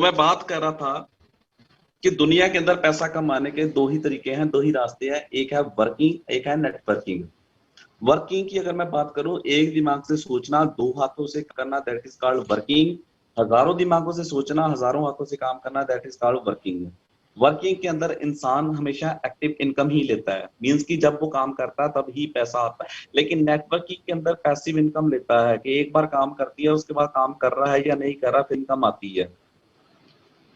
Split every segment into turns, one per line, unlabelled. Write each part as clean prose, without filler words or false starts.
मैं बात कर रहा था कि दुनिया के अंदर पैसा कमाने के दो ही तरीके हैं, दो ही रास्ते हैं। एक है वर्किंग, एक है नेटवर्किंग। वर्किंग की अगर मैं बात करूं, एक दिमाग से सोचना, दो हाथों से करना, दैट इज कॉल्ड वर्किंग। हजारों दिमागों से सोचना, हजारों हाथों से काम करना, that is called working. Working के अंदर इंसान हमेशा एक्टिव इनकम ही लेता है, मींस कि जब वो काम करता है तब ही पैसा आता है। लेकिन नेटवर्किंग के अंदर पैसिव इनकम लेता है कि एक बार काम कर दिया, उसके बाद काम कर रहा है या नहीं कर रहा, फिर इनकम आती है।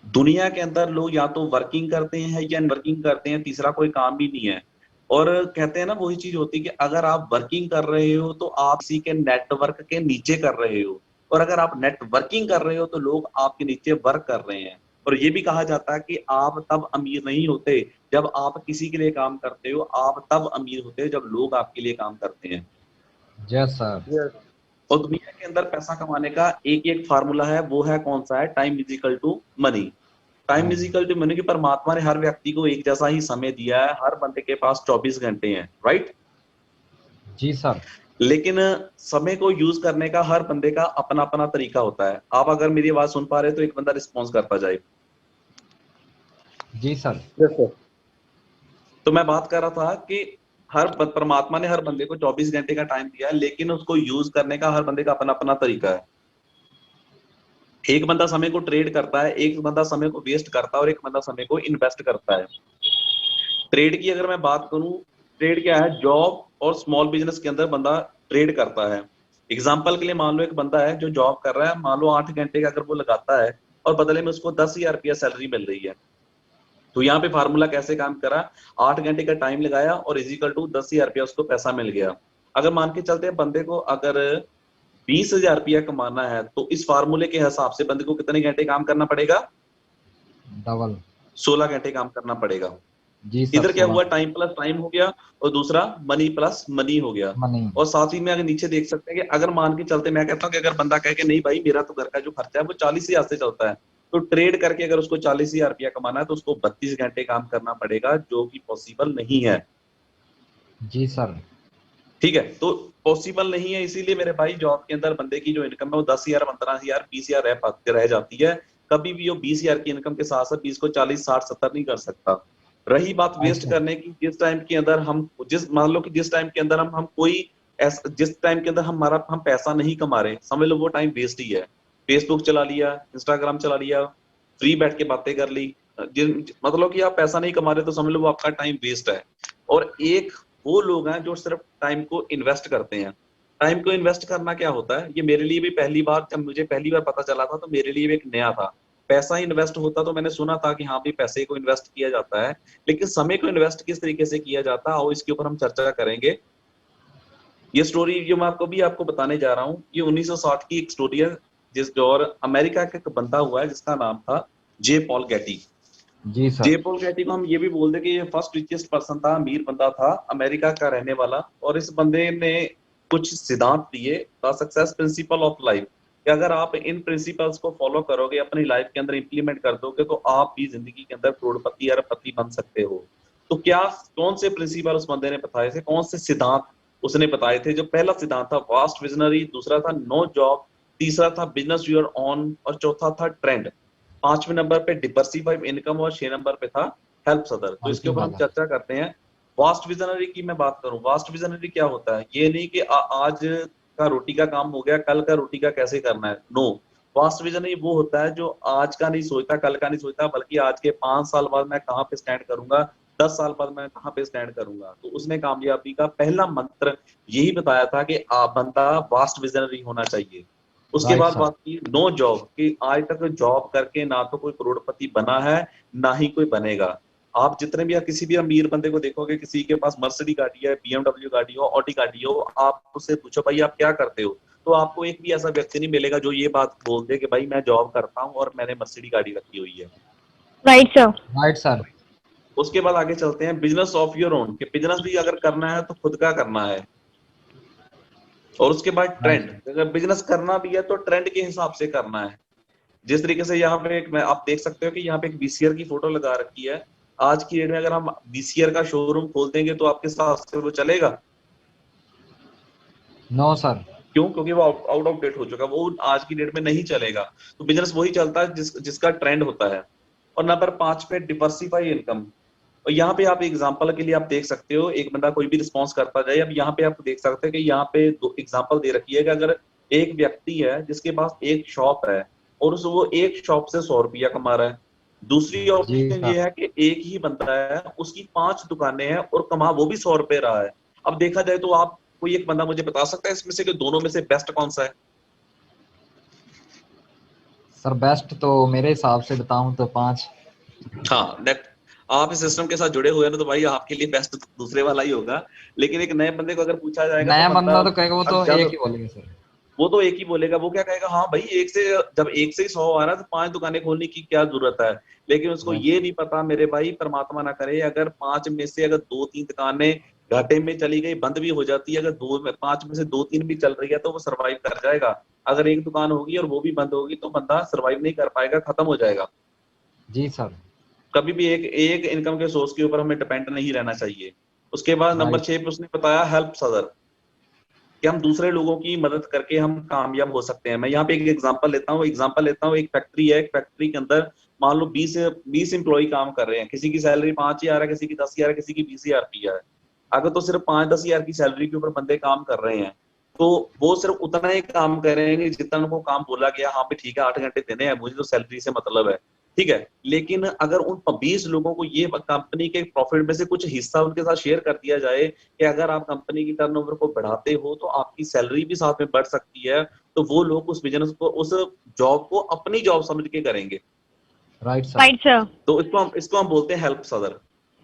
दुनिया के अंदर लोग या तो वर्किंग करते हैं या वर्किंग करते हैं, तीसरा कोई काम भी नहीं है। और कहते हैं ना, वही चीज होती है कि अगर आप वर्किंग कर रहे हो तो आप किसी के नेटवर्क के नीचे कर रहे हो, और अगर आप नेटवर्किंग कर रहे हो तो लोग आपके नीचे वर्क कर रहे हैं। और ये भी कहा जाता है कि आप तब अमीर नहीं होते जब आप किसी के लिए काम करते हो, आप तब अमीर होते हो जब लोग आपके लिए काम करते हैं।
Yes sir.
और दुनिया के अंदर पैसा कमाने का एक एक फार्मूला है, वो है कौन सा है? Time is equal to money. Time is equal to money की परमात्मा ने हर व्यक्ति को एक जैसा ही समय दिया है, हर बंदे के पास 24 घंटे हैं, राइट?
जी सर।
लेकिन समय को यूज करने का हर बंदे का अपना अपना तरीका होता है। आप अगर मेरी आवाज सुन पा रहे हो तो एक बंदा रिस्पॉन्स करता जाए।
जी सर।
Yes sir.
तो मैं बात कर रहा था कि परमात्मा ने हर बंदे को 24 घंटे का टाइम दिया है, लेकिन उसको यूज करने का हर बंदे का अपना अपना तरीका है। एक बंदा समय को ट्रेड करता है, एक बंदा समय को वेस्ट करता है, और एक बंदा समय को इन्वेस्ट करता है। ट्रेड की अगर मैं बात करूं, ट्रेड क्या है? जॉब और स्मॉल बिजनेस के अंदर बंदा ट्रेड करता है। एग्जाम्पल के लिए मान लो एक बंदा है जो जॉब कर रहा है, मान लो 8 घंटे का अगर वो लगाता है और बदले में उसको 10,000 रुपया सैलरी मिल रही है, तो यहाँ पे फार्मूला कैसे काम करा? 8 घंटे का टाइम लगाया और इजिकल टू 10,000 रुपया उसको पैसा मिल गया। अगर मान के चलते हैं बंदे को अगर 20,000 रुपया कमाना है, तो इस फार्मूले के हिसाब से बंदे को कितने घंटे काम करना पड़ेगा?
डबल।
16 घंटे काम करना पड़ेगा।
जी सर।
इधर क्या
16
हुआ? टाइम प्लस टाइम हो गया, और दूसरा मनी प्लस मनी हो गया।
मनी।
और साथ ही में अगर नीचे देख सकते हैं कि अगर मान के चलते, मैं कहता हूँ कि अगर बंदा कहे कि नहीं भाई मेरा तो घर का जो खर्चा है वो 40,000 से चलता है, तो ट्रेड करके अगर उसको 40,000 रुपया कमाना है तो उसको 32 घंटे काम करना पड़ेगा, जो कि पॉसिबल नहीं है।
जी सर।
ठीक है, तो पॉसिबल नहीं है, इसीलिए मेरे भाई जॉब के अंदर बंदे की जो इनकम है वो 10,000, 15,000, 20,000 रह जाती है। कभी भी वो 20,000 की इनकम के साथ साथ 20 को 40, 60, 70 नहीं कर सकता। रही बात
राइट
वेस्ट
सर।
करने की, जिस टाइम के अंदर हम जिस मान लो कि जिस टाइम के अंदर हम कोई ऐसा, जिस टाइम के अंदर हमारा हम पैसा नहीं कमा रहे, समझ लो वो टाइम वेस्ट ही है। फेसबुक चला लिया, इंस्टाग्राम चला लिया, फ्री बैठ के बातें कर ली, मतलब कि आप पैसा नहीं कमा रहे तो समझ लो वो आपका टाइम वेस्ट है। और एक वो लोग हैं जो सिर्फ टाइम को इन्वेस्ट करते हैं। टाइम को इन्वेस्ट करना क्या होता है? ये मेरे लिए भी पहली बार, जब मुझे पहली बार पता चला था तो मेरे लिए भी एक नया था। पैसा इन्वेस्ट होता तो मैंने सुना था कि हाँ भी पैसे को इन्वेस्ट किया जाता है, लेकिन समय को इन्वेस्ट किस तरीके से किया जाता है और इसके ऊपर हम चर्चा करेंगे। ये स्टोरी जो मैं आपको बताने जा रहा हूँ, ये 1960 की एक स्टोरी है, और अमेरिका का एक बंदा हुआ है जिसका नाम था जे पॉल गेटी।
जी
जे
सर।
पॉल गेटी को हम ये भी बोल दे कि ये फर्स्ट रिचेस्ट पर्सन था, अमीर बंदा था, अमेरिका का रहने वाला। और इस बंदे ने कुछ सिद्धांत दिए, the success principle of life, कि अगर आप इन प्रिंसिपल्स को फॉलो करोगे, अपनी लाइफ के अंदर इंप्लीमेंट कर दोगे, तो आप भी जिंदगी के अंदर करोड़पति अरबपति बन सकते हो। तो क्या कौन से प्रिंसिपल उस बंदे ने बताए थे, कौन से सिद्धांत उसने बताए थे? जो पहला सिद्धांत था वास्ट विजनरी, दूसरा था नो जॉब, तीसरा था बिजनेस योर ऑन, और चौथा था ट्रेंड। 5वें नंबर पे डिवर्सिफाइड इनकम, और 6 नंबर पे था हेल्प अदर। तो इसके
हेल्पिंग
ऊपर हम
अदर।
चर्चा करते हैं। वास्ट विजनरी की मैं बात करूं, वास्ट विजनरी क्या होता है? ये नहीं कि आज का रोटी का काम हो गया, कल का रोटी का कैसे करना है, नो। वास्ट विजनरी वो होता है जो आज का नहीं सोचता, कल का नहीं सोचता, बल्कि आज के 5 साल बाद मैं कहाँ पे स्टैंड करूंगा, 10 साल बाद मैं कहाँ पे स्टैंड करूंगा। तो उसने कामयाबी का पहला मंत्र यही बताया था कि आप बंदा वास्ट विजनरी होना चाहिए। उसके
राइट
बाद
सर।
बात की नो जॉब की, आज तक जॉब करके ना तो कोई करोड़पति बना है, ना ही कोई बनेगा। आप जितने भी, या किसी भी अमीर बंदे को देखोगे, किसी के पास मर्सिडीज गाड़ी है, बीएमडब्ल्यू गाड़ी हो, ऑडी गाड़ी हो, आप उससे पूछो भाई आप क्या करते हो, तो आपको एक भी ऐसा व्यक्ति नहीं मिलेगा जो ये बात बोल दे कि भाई मैं जॉब करता हूँ और मैंने मर्सिडीज गाड़ी रखी हुई है।
Right sir.
Right sir.
उसके बाद आगे चलते हैं बिजनेस ऑफ योर ओन, कि बिजनेस भी अगर करना है तो खुद का करना है। और उसके बाद
राइट
ट्रेंड,
सर।
अगर बिजनेस करना भी है तो ट्रेंड के हिसाब से करना है। जिस तरीके से यहाँ पे एक, मैं आप देख सकते हो कि यहाँ पे एक बीसीआर की फोटो लगा रखी है। आज की डेट में अगर हम बीसीआर का शोरूम खोल देंगे तो आपके हिसाब से वो चलेगा?
No sir.
क्यों? क्योंकि वो आउट ऑफ डेट हो चुका, वो आज की डेट में नहीं चलेगा। तो बिजनेस वही चलता है जिसका ट्रेंड होता है। और नंबर 5 पे डिवर्सिफाई इनकम। और यहाँ पे आप एग्जांपल के लिए आप देख सकते हो, एक बंदा कोई भी रिस्पॉन्स करता जाए। अब यहाँ पे आप देख सकते हैं कि यहाँ पे दो एग्जांपल दे रखी है कि अगर एक व्यक्ति है जिसके पास एक शॉप है और वो एक शॉप से 100 रुपया कमा रहा है। दूसरी
जी
ऑप्शन
सर।
ये है कि एक ही बंदा है, उसकी 5 दुकानें हैं और कमा वो भी 100 रुपए रहा है। अब देखा जाए तो आप कोई एक बंदा मुझे बता सकता है इसमें से कि दोनों में से बेस्ट कौन सा है?
सर बेस्ट तो मेरे हिसाब से बताऊं तो 5।
हाँ, नेट आप इस सिस्टम के साथ जुड़े हुए हैं ना, तो भाई आपके लिए बेस्ट दूसरे वाला ही होगा। लेकिन एक नए बंदे को अगर पूछा जाएगा तो
नया
बंदा
बंदा तो कहेगा वो तो
अब
एक
जब
ही बोलेगा सर।
वो तो एक ही बोलेगा, वो क्या कहेगा, हाँ भाई एक से जब एक से ही 100 आ रहा है तो 5 दुकानें खोलने की क्या जरूरत है। लेकिन उसको
राइट
ये
सर।
नहीं पता मेरे भाई, परमात्मा ना करे, अगर 5 में से अगर 2-3 दुकानें घाटे में चली गई, बंद भी हो जाती है, अगर 5 में से 2-3 भी चल रही है तो वो सरवाइव कर जाएगा। अगर एक दुकान होगी और वो भी बंद होगी तो बंदा सरवाइव नहीं कर पाएगा, खत्म हो जाएगा।
जी सर।
कभी भी एक एक इनकम के सोर्स के ऊपर हमें डिपेंड नहीं रहना चाहिए। उसके बाद नंबर
राइट
6 पे उसने बताया हेल्प अदर, कि हम दूसरे लोगों की मदद करके हम कामयाब हो सकते हैं। मैं यहाँ पे एक एग्जांपल लेता हूँ। एक फैक्ट्री है, एक फैक्ट्री के अंदर मान लो 20 एम्प्लॉय काम कर रहे हैं। किसी की सैलरी 5,000 है, किसी की 10,000 है, किसी की 20,000 रुपया है। अगर तो सिर्फ 5-10 हजार की सैलरी के ऊपर बंदे काम कर रहे हैं तो वो सिर्फ उतना ही काम करेंगे जितना उनको काम बोला गया। हाँ भी ठीक है, 8 घंटे देने हैं, मुझे तो सैलरी से मतलब है, ठीक है। लेकिन अगर उन 20 लोगों को ये कंपनी के प्रॉफिट में से कुछ हिस्सा उनके साथ शेयर कर दिया जाए कि अगर आप कंपनी की टर्नओवर को बढ़ाते हो तो आपकी सैलरी भी साथ में बढ़ सकती है, तो वो लोग उस बिजनेस को, उस जॉब को अपनी जॉब समझ के करेंगे।
Right sir.
Right sir.
तो इसको हम बोलते हैं हेल्प अदर।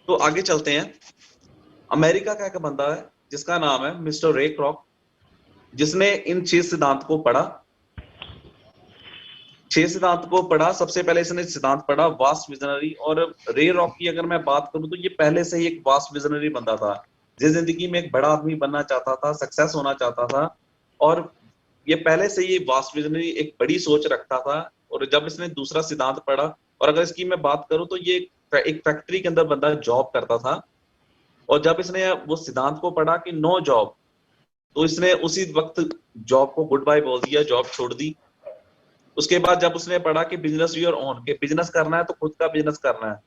तो आगे चलते हैं। अमेरिका का एक बंदा है जिसका नाम है मिस्टर रे क्रॉक, जिसने इन 6 सिद्धांत को पढ़ा। 6 सिद्धांत को पढ़ा। सबसे पहले इसने सिद्धांत पढ़ा वास्ट विजनरी। और रे रॉक की अगर मैं बात करूं तो ये पहले से ही एक वास्ट विजनरी बंदा था, जो जिंदगी में एक बड़ा आदमी बनना चाहता था, सक्सेस होना चाहता था। और ये पहले से ही वास्ट विजनरी, एक बड़ी सोच रखता था। और जब इसने दूसरा सिद्धांत पढ़ा, और अगर इसकी मैं बात करूं तो ये एक फैक्ट्री के अंदर बंदा जॉब करता था। और जब इसने वो सिद्धांत को पढ़ा कि नो जॉब, तो इसने उसी वक्त जॉब को गुड बाय बोल दिया, जॉब छोड़ दी। उसके बाद जब उसने पढ़ा कि बिजनेस योर ओन, के बिजनेस करना है तो खुद का बिजनेस करना है।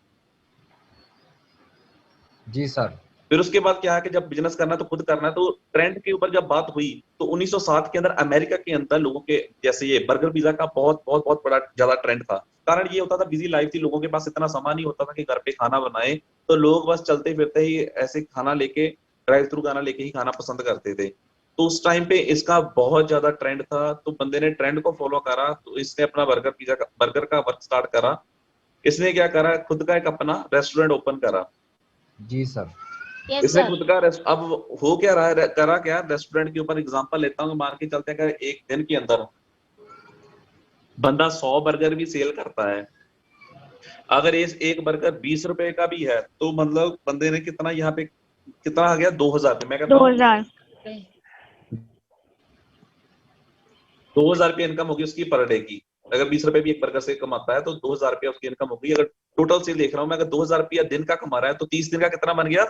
जी सर।
फिर उसके बाद क्या है कि जब बिजनेस करना है तो खुद करना है, तो ट्रेंड के ऊपर जब बात हुई तो 1960 के अंदर अमेरिका के अंदर लोगों के, जैसे ये बर्गर पिज्जा का बहुत बहुत बहुत बड़ा ज्यादा ट्रेंड था। कारण ये होता था, बिजी लाइफ थी, लोगों के पास इतना समय नहीं होता था कि घर पे खाना बनाए, तो लोग बस चलते फिरते ही ऐसे खाना लेके, ड्राइव थ्रू खाना लेके ही खाना पसंद करते थे। तो उस टाइम पे इसका बहुत ज्यादा ट्रेंड था, तो बंदे ने ट्रेंड को फॉलो करा, तो इसने अपना बर्गर का वर्क स्टार्ट करा। इसने क्या करा, खुद का एक अपना रेस्टोरेंट ओपन करा।
जी सर।
यस
इसने
सर।
खुद का अब हो क्या रहा है, करा क्या, रेस्टोरेंट के ऊपर एग्जांपल लेता हूँ, मान के चलते हैं कि एक दिन के अंदर बंदा 100 बर्गर भी सेल करता है। अगर इस एक बर्गर 20 रुपए का भी है तो मतलब बंदे ने कितना यहाँ पे कितना आ गया, 2,000 रुपये। मैं कहता हूँ
2000।
2,000 रुपये इनकम होगी उसकी पर डे की। अगर 20 रुपए भी एक बर्गर से कमाता है तो 2,000 रुपया उसकी इनकम होगी। अगर टोटल सेल देख रहा हूँ मैं, अगर 2,000 रुपया दिन का कमा रहा है तो 30 दिन का कितना बन गया,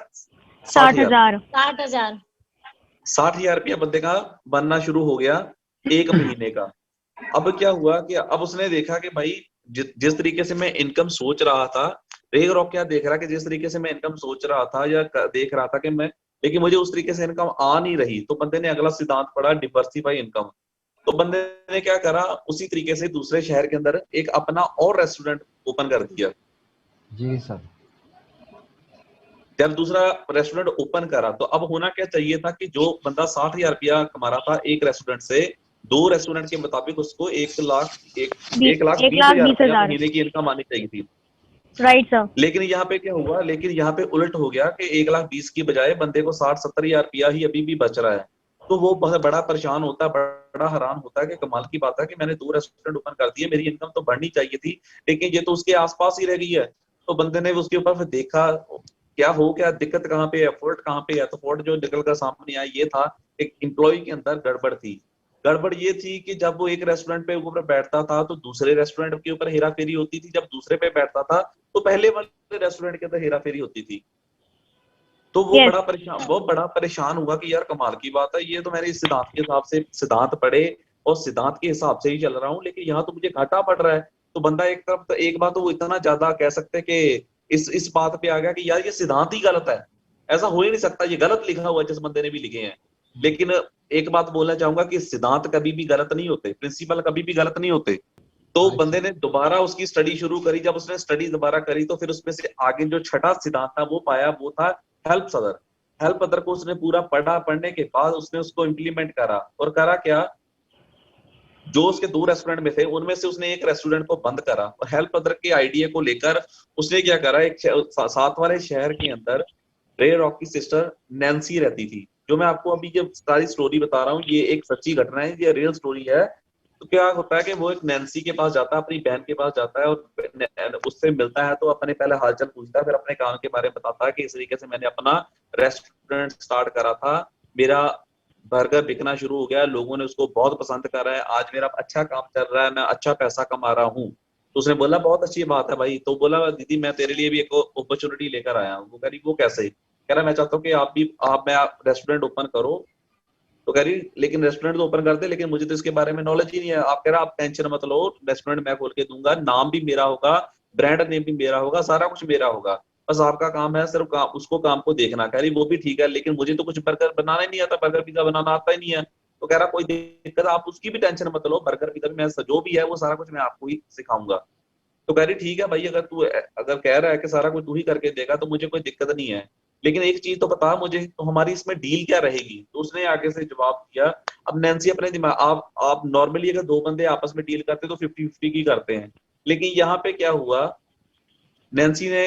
60,000।
60,000। 60,000।
60,000 रुपया बंदे का बनना शुरू हो गया एक महीने का। अब क्या हुआ कि अब उसने देखा कि भाई जिस तरीके से मैं इनकम सोच रहा था, रे रॉक क्या देख रहा कि जिस तरीके से मैं इनकम सोच रहा था या देख रहा था कि मैं, लेकिन मुझे उस तरीके से इनकम आ नहीं रही। तो बंदे ने अगला सिद्धांत पढ़ा डिवर्सिफाई इनकम। तो बंदे ने क्या करा, उसी तरीके से दूसरे शहर के अंदर एक अपना और रेस्टोरेंट ओपन कर दिया।
जी सर।
जब दूसरा रेस्टोरेंट ओपन करा तो अब होना क्या चाहिए था कि जो बंदा 60,000 रुपया कमा रहा था एक रेस्टोरेंट से, 2 रेस्टोरेंट के मुताबिक उसको 1,20,000 रुपया
1,20,000।
महीने की इनकम आनी चाहिए थी।
Right sir.
लेकिन यहाँ पे क्या हुआ, लेकिन यहाँ पे उलट हो गया कि 1,20,000 की बजाय बंदे को 60-70,000 रुपया ही अभी भी बच रहा है। तो वो बहुत बड़ा परेशान होता है, बड़ा हैरान होता है कि कमाल की बात है कि मैंने 2 रेस्टोरेंट ओपन कर दिए, मेरी इनकम तो बढ़नी चाहिए थी, लेकिन ये तो उसके आसपास ही रह गई है। तो बंदे ने उसके ऊपर फिर देखा क्या हो, क्या दिक्कत कहाँ पे है, फॉल्ट कहाँ पे है। तो फॉल्ट जो निकल कर सामने आया ये था, एक एम्प्लॉय के अंदर गड़बड़ थी। गड़बड़ ये थी कि जब वो एक रेस्टोरेंट पे ऊपर बैठता था तो दूसरे रेस्टोरेंट के ऊपर हेरा फेरी होती थी, जब दूसरे पे बैठता था तो पहले वाले रेस्टोरेंट के अंदर हेरा फेरी होती थी। तो वो
Yes.
बड़ा परेशान हुआ कि यार कमाल की बात है, ये तो मैंने इस सिद्धांत के हिसाब से सिद्धांत पढ़े और सिद्धांत के हिसाब से ही चल रहा हूँ, लेकिन यहाँ तो मुझे घाटा पड़ रहा है। तो बंदा एक तरफ तो एक बात तो वो इतना ज्यादा कह सकते हैं कि इस बात पे आ गया कि यार ये सिद्धांत ही गलत है, ऐसा हो ही नहीं सकता, ये गलत लिखा हुआ है जिस बंदे ने भी लिखे हैं। लेकिन एक बात बोलना चाहूंगा कि सिद्धांत कभी भी गलत नहीं होते, प्रिंसिपल कभी भी गलत नहीं होते। तो
राइट
बंदे ने दोबारा उसकी स्टडी शुरू करी, जब उसने स्टडी दोबारा करी तो फिर उसमें से आगे जो छठा सिद्धांत था वो पाया, वो था हेल्प अदर। हेल्प अदर को उसने पूरा पढ़ा, पढ़ने के बाद उसने उसको इम्प्लीमेंट करा, और करा क्या, जो उसके 2 रेस्टोरेंट में थे उनमें से उसने एक रेस्टोरेंट को बंद करा, और हेल्प अदर के आइडिया को लेकर उसने क्या करा, एक साथ वाले शहर के अंदर रे रॉक की सिस्टर नैन्सी रहती थी। जो मैं आपको अभी जब सारी स्टोरी बता रहा हूँ ये एक सच्ची घटना है, ये रियल स्टोरी है। तो क्या होता है कि वो एक नैन्सी के पास जाता है, अपनी बहन के पास जाता है, और उससे मिलता है तो अपने पहले हालचाल पूछता है, फिर अपने काम के बारे में बताता है कि इस तरीके से मैंने अपना रेस्टोरेंट स्टार्ट करा था, मेरा बर्गर बिकना शुरू हो गया, लोगों ने उसको बहुत पसंद करा है, आज मेरा अच्छा काम चल रहा है, मैं अच्छा पैसा कमा रहा हूँ। तो उसने बोला बहुत अच्छी बात है भाई। तो बोला दीदी मैं तेरे लिए भी एक अपॉर्चुनिटी लेकर आया हूँ। वो कह रही वो कैसे? कह रहा मैं चाहता हूँ कि आप रेस्टोरेंट ओपन करो। तो कह रही लेकिन रेस्टोरेंट तो ओपन कर दे, लेकिन मुझे तो इसके बारे में नॉलेज ही नहीं है। आप कह रहा आप टेंशन मत लो, रेस्टोरेंट मैं खोल के दूंगा, नाम भी मेरा होगा, ब्रांड नेम भी मेरा होगा, सारा कुछ मेरा होगा, बस आपका काम है सिर्फ उसको काम को देखना। कह रही वो भी ठीक है, लेकिन मुझे तो कुछ बर्गर बनाना ही नहीं आता, बर्गर पिज्जा बनाना आता ही नहीं है। तो कह रहा कोई दिक्कत, आप उसकी भी टेंशन मत लो, बर्गर पिज्जा भी मैं जो भी है वो सारा कुछ मैं आपको ही सिखाऊंगा। तो कह रही ठीक है भाई, अगर कह रहा है कि सारा कुछ तू ही करके देगा तो मुझे कोई दिक्कत नहीं है, लेकिन एक चीज तो बता मुझे, तो हमारी इसमें डील क्या रहेगी? तो उसने आगे से जवाब दिया। अब नैन्सी अपने दिमाग, आप नॉर्मली अगर 2 बंदे आपस में डील करते तो 50-50 की करते हैं, लेकिन यहाँ पे क्या हुआ, नैन्सी ने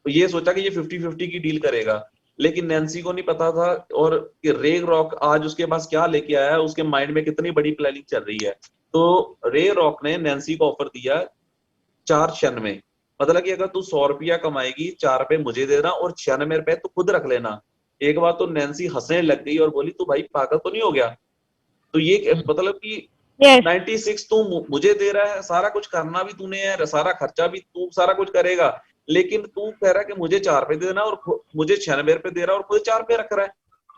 ये सोचा कि ये 50-50 की डील करेगा, लेकिन नैन्सी को नहीं पता था और कि रे रॉक आज उसके पास क्या लेके आया है, उसके माइंड में कितनी बड़ी प्लानिंग चल रही है। तो रे रॉक ने नैन्सी को ऑफर दिया 496। मतलब कि अगर तू 100 रुपया कमाएगी, 4 रुपए मुझे देना और 96 रुपए तू खुद रख लेना। एक बार तो नैन्सी हंसने लग गई और बोली तू भाई पागल तो नहीं हो गया? तो ये मतलब कि
Yes.
96 तू मुझे दे रहा है, सारा कुछ करना भी तूने है, सारा खर्चा भी तू सारा कुछ करेगा, लेकिन तू कह रहा है कि मुझे 4 रुपए देना और मुझे 96 रुपए दे रहा है और खुद 4 रुपए रख रहा है।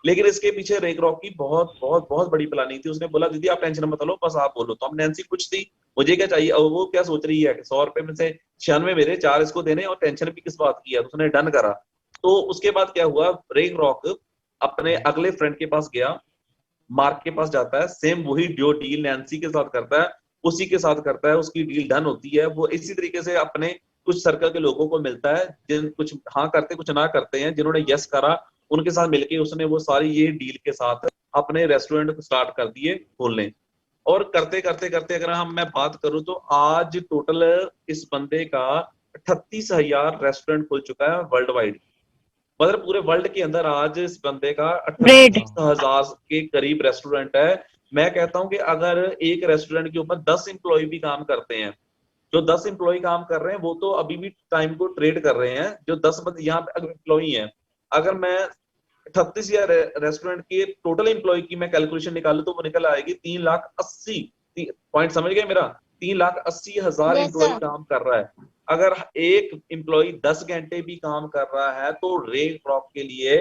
लेकिन इसके पीछे रेक रॉक की बहुत बहुत बहुत बड़ी प्लानिंग थी। उसने बोला दीदी आप टेंशन मत लो, बस आप बोलो। तो अब नैन्सी कुछ थी, मुझे क्या चाहिए, और वो क्या सोच रही है कि 100 रुपए में से 96 मेरे, 4 इसको देने, और टेंशन भी किस बात की है। तो उसने डन करा। तो उसके बाद क्या हुआ, रेक रॉक अपने अगले फ्रेंड के पास गया, मार्क के पास जाता है, सेम वही जो डील नैन्सी के साथ करता है उसी के साथ करता है, उसकी डील डन होती है। वो इसी तरीके से अपने कुछ सर्कल के लोगों को मिलता है, जिन कुछ हाँ करते कुछ ना करते हैं, जिन्होंने यस करा उनके साथ मिलके उसने वो सारी ये डील के साथ अपने रेस्टोरेंट स्टार्ट कर दिए खोलने। और करते करते करते अगर मैं बात करूं तो आज टोटल इस बंदे का 38,000 रेस्टोरेंट खुल चुका है वर्ल्ड वाइड। मतलब पूरे वर्ल्ड के अंदर आज इस बंदे का
Great.
38,000 के करीब रेस्टोरेंट है। मैं कहता हूं कि अगर एक रेस्टोरेंट के ऊपर 10 एम्प्लॉय भी काम करते हैं, जो 10 एम्प्लॉय काम कर रहे हैं वो तो अभी भी टाइम को ट्रेड कर रहे हैं। जो 10 बंदे यहाँ पे एम्प्लॉय हैं, अगर मैं 38 या रेस्टोरेंट के टोटल एम्प्लॉय की मैं कैलकुलेशन निकालू तो वो निकल आएगी 3,80,000। पॉइंट समझ गए मेरा? 3,80,000
Yes,
एम्प्लॉय
sir.
काम कर रहा है। अगर एक एम्प्लॉय 10 घंटे भी काम कर रहा है तो रे क्रॉप के लिए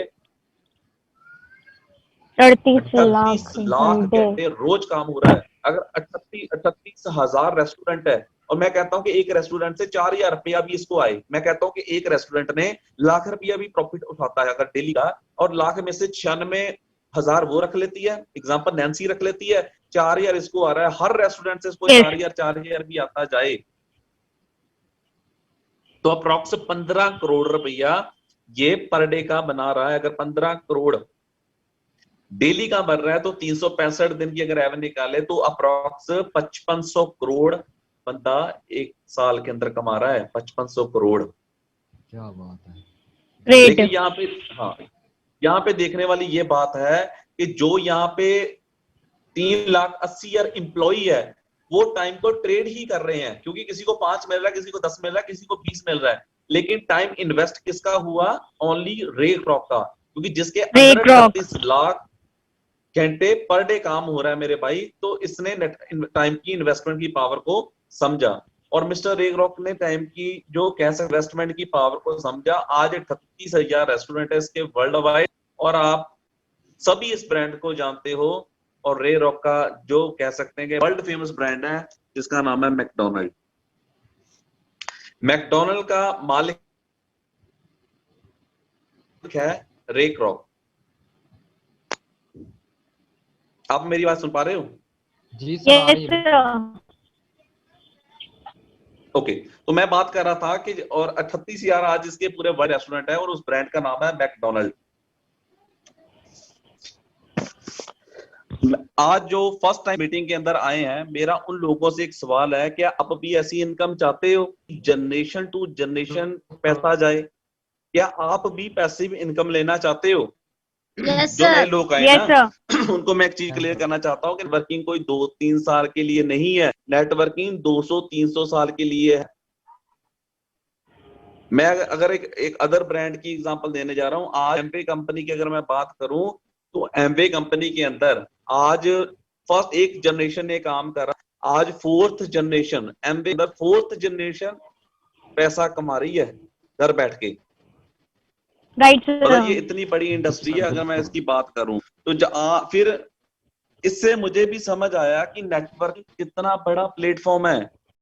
38
38
लाख
लाख
घंटे.
घंटे रोज काम हो रहा है। अगर 38,000 रेस्टोरेंट है, और मैं कहता हूं कि एक रेस्टोरेंट से 4,000 रुपया भी इसको आए, मैं कहता हूं कि एक रेस्टोरेंट ने लाख रुपया भी प्रॉफिट उठाता है अगर डेली का, और लाख में से 96,000 वो रख लेती है, एग्जाम्पल नैन्सी रख लेती है, 4,000 इसको आ रहा है, हर रेस्टोरेंट से इसको
Yes.
4,000 भी आता जाए तो अप्रोक्स 15 करोड़ रुपया ये पर डे का बना रहा है। अगर 15 करोड़ डेली का बन रहा है तो 365 दिन की अगर एवरेज निकाले तो अप्रोक्स 5500 करोड़ बंदा एक साल के अंदर कमा रहा है। 5500 करोड़।
क्या बात है।
Great.
लेकिन यहाँ पे हाँ, यहाँ पे देखने वाली ये बात है कि जो यहाँ पे 3,80,000 एम्प्लॉय है वो टाइम को ट्रेड ही कर रहे हैं, क्योंकि किसी को 5 मिल रहा है, किसी को 10 मिल रहा है, किसी को 20 मिल रहा है, लेकिन टाइम इन्वेस्ट किसका हुआ? ओनली रे क्रॉप का, क्योंकि जिसके
Ray
अंदर
Kroc.
38 लाख घंटे पर डे काम हो रहा है मेरे भाई, तो इसने टाइम की इन्वेस्टमेंट की पावर को समझा। और मिस्टर रे रॉक ने टाइम की जो कैश इन्वेस्टमेंट की पावर को समझा। आज 38,000 रेस्टोरेंट है इसके वर्ल्ड वाइड, और आप सभी इस ब्रांड को जानते हो। और रे रॉक का जो कह सकते हैं कि वर्ल्ड फेमस ब्रांड है जिसका नाम है मैकडोनल्ड। मैकडोनल्ड का मालिक है रे रॉक। आप मेरी बात सुन पा रहे हो?
जी सर, आ रही
Yes,
है।
sir.
ओके, तो मैं बात कर रहा था कि और 38,000 आज इसके पूरे वर्ल्ड रेस्टोरेंट है और उस ब्रांड का नाम है मैकडोनल्ड। आज जो फर्स्ट टाइम मीटिंग के अंदर आए हैं, मेरा उन लोगों से एक सवाल है, क्या आप भी ऐसी इनकम चाहते हो, जनरेशन टू जनरेशन पैसा जाए? क्या आप भी पैसिव इनकम लेना चाहते हो?
Yes,
जो नए
sir.
लोग आए
Yes,
ना,
sir.
उनको मैं एक चीज क्लियर करना चाहता हूँ कि वर्किंग कोई 2-3 साल के लिए नहीं है, नेटवर्किंग 200-300 साल के लिए है। मैं अगर एक अदर ब्रांड की एग्जांपल देने जा रहा हूं, आज एमवे कंपनी की अगर मैं बात करूं तो एमवे कंपनी के अंदर आज फर्स्ट एक जनरेशन ने काम कर रहा, आज फोर्थ जनरेशन एमवे अंदर फोर्थ जनरेशन पैसा कमा रही है घर बैठ के।
Right,
मतलब ये
sir.
इतनी बड़ी इंडस्ट्री है।
सर,
अगर मैं
बिल्कुल।
इसकी बात करूं तो फिर इससे मुझे भी समझ आया कि नेटवर्क कितना बड़ा प्लेटफॉर्म है।